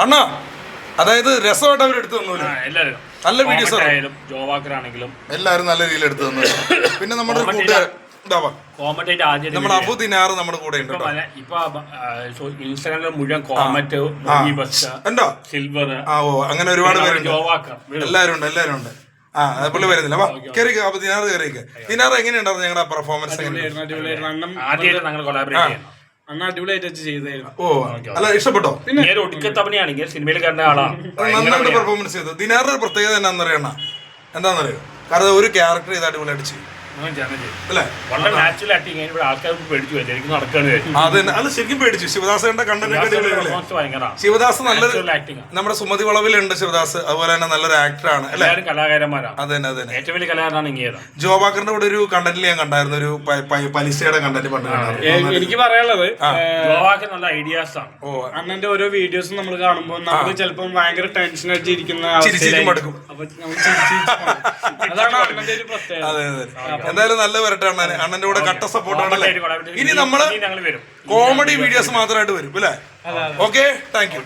അണ്ണാ അതായത് രസമായിട്ട് അവർ എടുത്തു തന്നു എല്ലാവരും നല്ല വീഡിയോസ് ആയാലും ജോവാക്കറാണെങ്കിലും എല്ലാവരും നല്ല രീതിയിൽ എടുത്തു തന്നു. പിന്നെ നമ്മുടെ ഒരു കൂട്ടുകാരൻ കോമന്റ് ആദ്യം നമ്മുടെ അബു ദിനാർ നമ്മുടെ കൂടെ ഉണ്ട്. ഇപ്പൊ ഇൻസ്റ്റാഗ്രാമിൽ മുഴുവൻ കോമന്റ് ഉണ്ടോ സിൽവർ അങ്ങനെ ഒരുപാട് പേരുണ്ട്. ജോവാക്കർ എല്ലാവരും ഉണ്ട്. പുള്ളി വരുന്നില്ല. കയറിക്ക് അപ്പൊ ദിനാർ കയറിക്ക്. ദിനാർ എങ്ങനെയുണ്ടായിരുന്നു ഞങ്ങളുടെ പെർഫോമൻസ്? ആദ്യമായിട്ട് ഞങ്ങൾ കൊളാബറേറ്റ് ചെയ്യണം. അടിപൊളിയായിട്ട് ചെയ്തായിരുന്നു. അല്ല ഇഷ്ടപ്പെട്ടോ? ഒടുക്കത്തവണയാണെങ്കിൽ സിനിമയിൽ കണ്ട ആളാണ്. നന്നായിട്ട് പെർഫോമൻസ് ചെയ്തു. ദിനാറിന്റെ ഒരു പ്രത്യേകത എന്താണെന്നറിയോ? കാരണം ഒരു ക്യാരക്ടർ ചെയ്ത് അടിപൊളിയായിട്ട് ചെയ്യും അല്ലേ? വളരെ നാച്ചുറൽ ആക്ടിങ്. ഇവിടെ ആൾക്കാർക്ക് പേടിച്ചു പോയി എനിക്ക് നടക്കാണ്. അത് ശരിക്കും പേടിച്ചു. ശിവദാസന്റെ കണ്ടന്റ് ശിവദാസ് നല്ലൊരു നമ്മുടെ സുമതി വളവിലുണ്ട് ശിവദാസ്. അതുപോലെ തന്നെ നല്ലൊരു ആക്ടറാണ്. എല്ലാവരും കലാകാരന്മാരാണ്. അതെ ഏറ്റവും വലിയ കലാകാരനാണ് ഇങ്ങനെ. ജോബാക്കറിന്റെ കൂടെ ഒരു കണ്ടന്റിൽ ഞാൻ കണ്ടായിരുന്നു, ഒരു പലിശയുടെ കണ്ടന്റ് പണ്ട്. എനിക്ക് പറയാനുള്ളത് ജോബാക്കർ നല്ല ഐഡിയാസ് ആണ്. അണ്ണന്റെ ഓരോ വീഡിയോസും നമ്മൾ കാണുമ്പോൾ നമുക്ക് ചിലപ്പോൾ ഭയങ്കര ടെൻഷൻ അടിച്ചിരിക്കുന്ന അതാണ് അണ്ണന്റെ ഒരു പ്രത്യേകത. അതെ എന്തായാലും നല്ല വരട്ടെ അണ്ണന്. അണ്ണന്റെ കൂടെ കട്ട സപ്പോർട്ടാണല്ലേ. ഇനി നമ്മള് കോമഡി വീഡിയോസ് മാത്രമായിട്ട് വരും അല്ലേ? Okay, thank you.